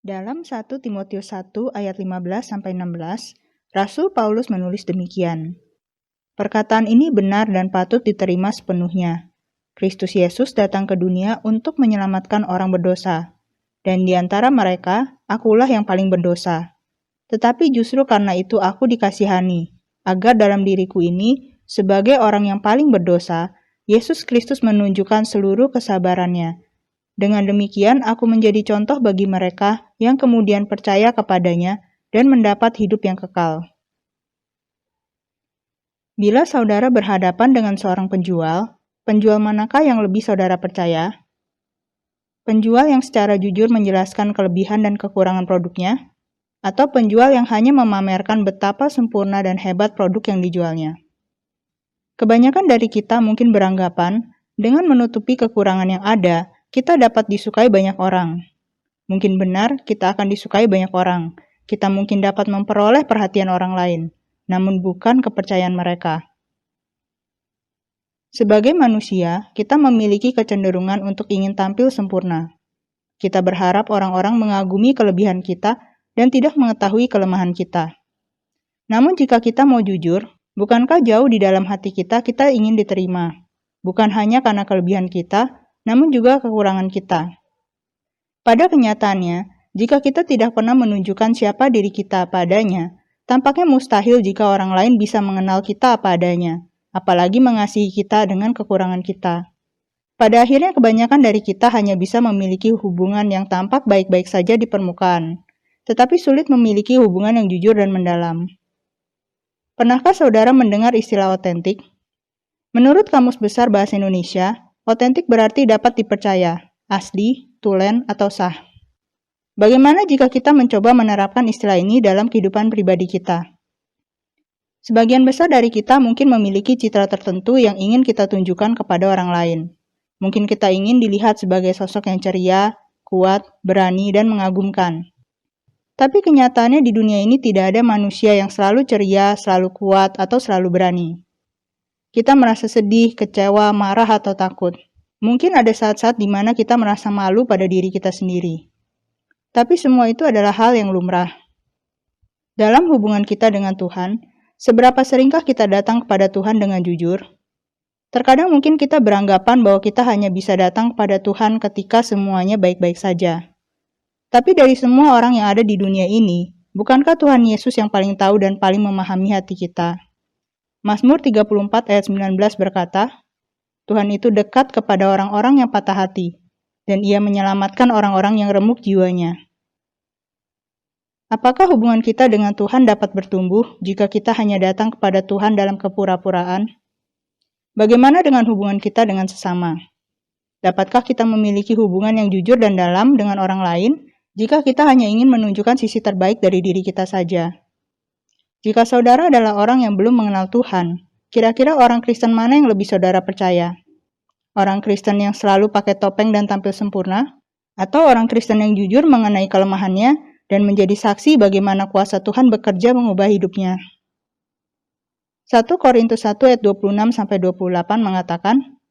Dalam 1 Timotius 1 ayat 15-16, Rasul Paulus menulis demikian. Perkataan ini benar dan patut diterima sepenuhnya. Kristus Yesus datang ke dunia untuk menyelamatkan orang berdosa. Dan di antara mereka, akulah yang paling berdosa. Tetapi justru karena itu aku dikasihani, agar dalam diriku ini, sebagai orang yang paling berdosa, Yesus Kristus menunjukkan seluruh kesabarannya. Dengan demikian, aku menjadi contoh bagi mereka yang kemudian percaya kepadanya dan mendapat hidup yang kekal. Bila saudara berhadapan dengan seorang penjual manakah yang lebih saudara percaya? Penjual yang secara jujur menjelaskan kelebihan dan kekurangan produknya? Atau penjual yang hanya memamerkan betapa sempurna dan hebat produk yang dijualnya? Kebanyakan dari kita mungkin beranggapan, dengan menutupi kekurangan yang ada, kita dapat disukai banyak orang. Mungkin benar, kita akan disukai banyak orang. Kita mungkin dapat memperoleh perhatian orang lain, namun bukan kepercayaan mereka. Sebagai manusia, kita memiliki kecenderungan untuk ingin tampil sempurna. Kita berharap orang-orang mengagumi kelebihan kita dan tidak mengetahui kelemahan kita. Namun jika kita mau jujur, bukankah jauh di dalam hati kita ingin diterima? Bukan hanya karena kelebihan kita, namun juga kekurangan kita. Pada kenyataannya, jika kita tidak pernah menunjukkan siapa diri kita apa adanya, tampaknya mustahil jika orang lain bisa mengenal kita apa adanya, apalagi mengasihi kita dengan kekurangan kita. Pada akhirnya kebanyakan dari kita hanya bisa memiliki hubungan yang tampak baik-baik saja di permukaan, tetapi sulit memiliki hubungan yang jujur dan mendalam. Pernahkah saudara mendengar istilah otentik? Menurut Kamus Besar Bahasa Indonesia, otentik berarti dapat dipercaya, asli, tulen, atau sah. Bagaimana jika kita mencoba menerapkan istilah ini dalam kehidupan pribadi kita? Sebagian besar dari kita mungkin memiliki citra tertentu yang ingin kita tunjukkan kepada orang lain. Mungkin kita ingin dilihat sebagai sosok yang ceria, kuat, berani, dan mengagumkan. Tapi kenyataannya di dunia ini tidak ada manusia yang selalu ceria, selalu kuat, atau selalu berani. Kita merasa sedih, kecewa, marah, atau takut. Mungkin ada saat-saat di mana kita merasa malu pada diri kita sendiri. Tapi semua itu adalah hal yang lumrah. Dalam hubungan kita dengan Tuhan, seberapa seringkah kita datang kepada Tuhan dengan jujur? Terkadang mungkin kita beranggapan bahwa kita hanya bisa datang kepada Tuhan ketika semuanya baik-baik saja. Tapi dari semua orang yang ada di dunia ini, bukankah Tuhan Yesus yang paling tahu dan paling memahami hati kita? Mazmur 34 ayat 19 berkata, Tuhan itu dekat kepada orang-orang yang patah hati, dan Ia menyelamatkan orang-orang yang remuk jiwanya. Apakah hubungan kita dengan Tuhan dapat bertumbuh jika kita hanya datang kepada Tuhan dalam kepura-puraan? Bagaimana dengan hubungan kita dengan sesama? Dapatkah kita memiliki hubungan yang jujur dan dalam dengan orang lain jika kita hanya ingin menunjukkan sisi terbaik dari diri kita saja? Jika saudara adalah orang yang belum mengenal Tuhan, kira-kira orang Kristen mana yang lebih saudara percaya? Orang Kristen yang selalu pakai topeng dan tampil sempurna? Atau orang Kristen yang jujur mengenai kelemahannya dan menjadi saksi bagaimana kuasa Tuhan bekerja mengubah hidupnya? 1 Korintus 1 ayat 26-28 mengatakan,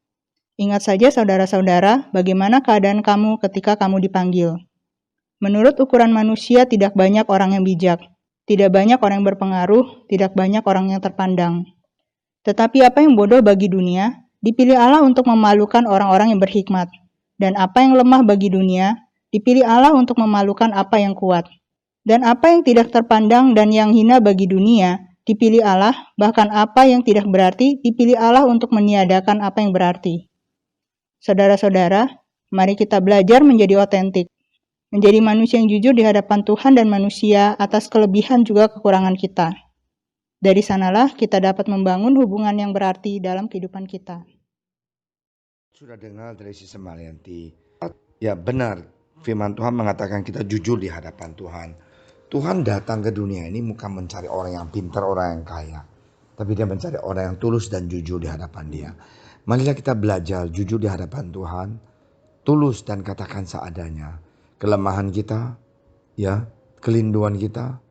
Ingat saja saudara-saudara, bagaimana keadaan kamu ketika kamu dipanggil. Menurut ukuran manusia tidak banyak orang yang bijak, tidak banyak orang yang berpengaruh, tidak banyak orang yang terpandang. Tetapi apa yang bodoh bagi dunia, dipilih Allah untuk memalukan orang-orang yang berhikmat. Dan apa yang lemah bagi dunia, dipilih Allah untuk memalukan apa yang kuat. Dan apa yang tidak terpandang dan yang hina bagi dunia, dipilih Allah, bahkan apa yang tidak berarti, dipilih Allah untuk meniadakan apa yang berarti. Saudara-saudara, mari kita belajar menjadi otentik. Menjadi manusia yang jujur di hadapan Tuhan dan manusia atas kelebihan juga kekurangan kita. Dari sanalah kita dapat membangun hubungan yang berarti dalam kehidupan kita. Sudah dengar dari Sister Marianti. Ya benar, firman Tuhan mengatakan kita jujur di hadapan Tuhan. Tuhan datang ke dunia ini bukan mencari orang yang pintar, orang yang kaya. Tapi Dia mencari orang yang tulus dan jujur di hadapan Dia. Marilah kita belajar jujur di hadapan Tuhan. Tulus dan katakan seadanya. Kelemahan kita, ya, kelinduan kita,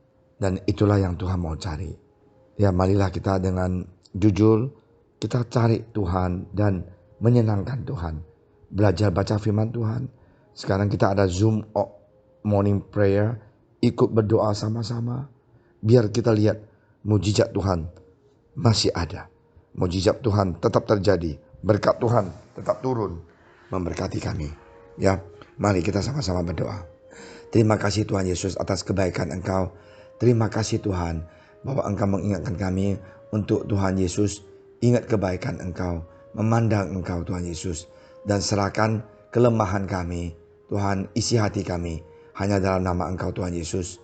dan itulah yang Tuhan mau cari. Ya, marilah kita dengan jujur, kita cari Tuhan dan menyenangkan Tuhan. Belajar baca firman Tuhan. Sekarang kita ada Zoom morning prayer, ikut berdoa sama-sama. Biar kita lihat mujizat Tuhan masih ada. Mujizat Tuhan tetap terjadi. Berkat Tuhan tetap turun memberkati kami. Ya, mari kita sama-sama berdoa. Terima kasih Tuhan Yesus atas kebaikan Engkau. Terima kasih Tuhan bahwa Engkau mengingatkan kami untuk Tuhan Yesus ingat kebaikan Engkau, memandang Engkau Tuhan Yesus, dan serahkan kelemahan kami. Tuhan, isi hati kami hanya dalam nama Engkau Tuhan Yesus.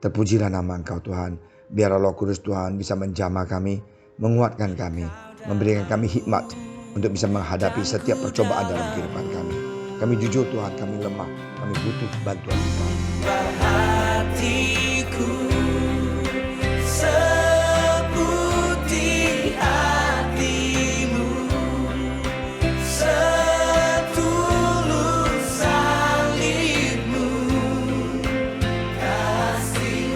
Terpujilah nama Engkau Tuhan. Biar Roh Kudus Tuhan bisa menjamah kami, menguatkan kami, memberikan kami hikmat untuk bisa menghadapi setiap percobaan dalam kehidupan kami. Kami jujur Tuhan, kami lemah, kami butuh bantuan Engkau. Hatiku seputih hatimu, setulus salibmu, kasihmu.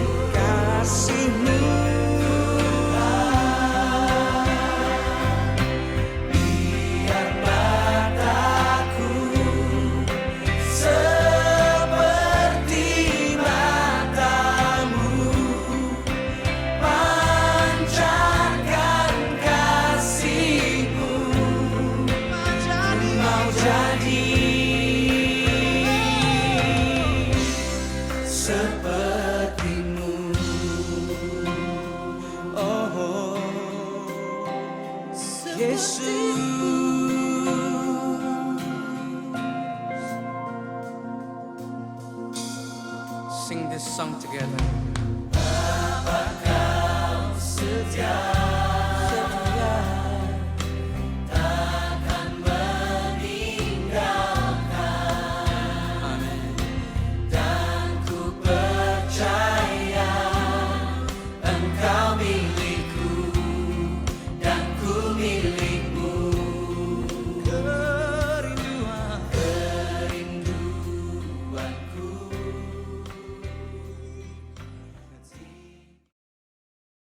Biar mataku seperti matamu, pancarkan kasihmu, mau jadi sepertimu. Oh, Yesus. Sing this song together. Bapa kau setia.